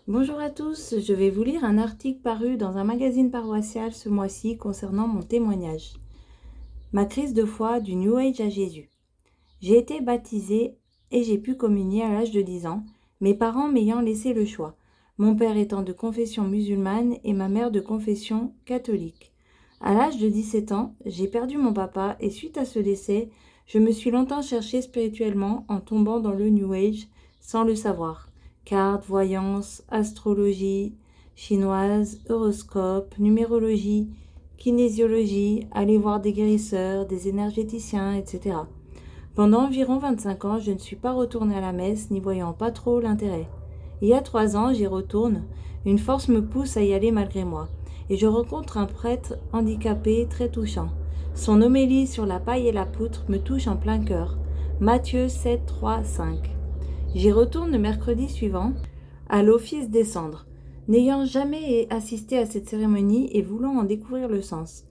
Bonjour à tous, je vais vous lire un article paru dans un magazine paroissial ce mois-ci concernant mon témoignage. Ma crise de foi du New Age à Jésus. J'ai été baptisée et j'ai pu communier à l'âge de 10 ans, mes parents m'ayant laissé le choix, mon père étant de confession musulmane et ma mère de confession catholique. À l'âge de 17 ans, j'ai perdu mon papa et suite à ce décès, je me suis longtemps cherchée spirituellement en tombant dans le New Age sans le savoir. Cartes, voyance, astrologie chinoise, horoscope, numérologie, kinésiologie, aller voir des guérisseurs, des énergéticiens, etc. Pendant environ 25 ans, je ne suis pas retournée à la messe, n'y voyant pas trop l'intérêt. Il y a 3 ans, j'y retourne. Une force me pousse à y aller malgré moi. Et je rencontre un prêtre handicapé très touchant. Son homélie sur la paille et la poutre me touche en plein cœur. Matthieu 7, 3, 5. J'y retourne le mercredi suivant, à l'office des cendres, n'ayant jamais assisté à cette cérémonie et voulant en découvrir le sens.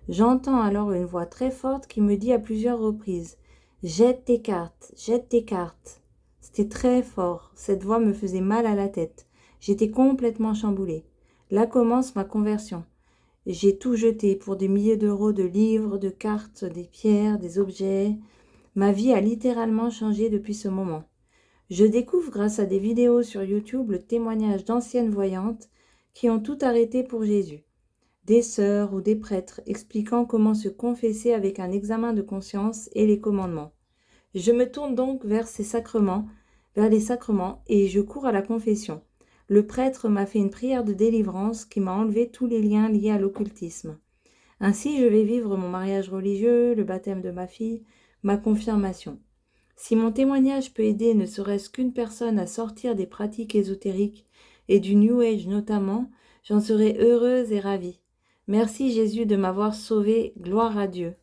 J'entends alors une voix très forte qui me dit à plusieurs reprises « Jette tes cartes, jette tes cartes ». C'était très fort, cette voix me faisait mal à la tête. J'étais complètement chamboulée. Là commence ma conversion. J'ai tout jeté pour des milliers d'euros de livres, de cartes, des pierres, des objets. Ma vie a littéralement changé depuis ce moment. Je découvre grâce à des vidéos sur YouTube le témoignage d'anciennes voyantes qui ont tout arrêté pour Jésus. Des sœurs ou des prêtres expliquant comment se confesser avec un examen de conscience et les commandements. Je me tourne donc vers les sacrements et je cours à la confession. Le prêtre m'a fait une prière de délivrance qui m'a enlevé tous les liens liés à l'occultisme. Ainsi, je vais vivre mon mariage religieux, le baptême de ma fille, ma confirmation. Si mon témoignage peut aider ne serait-ce qu'une personne à sortir des pratiques ésotériques et du New Age notamment, j'en serai heureuse et ravie. Merci Jésus de m'avoir sauvée, gloire à Dieu.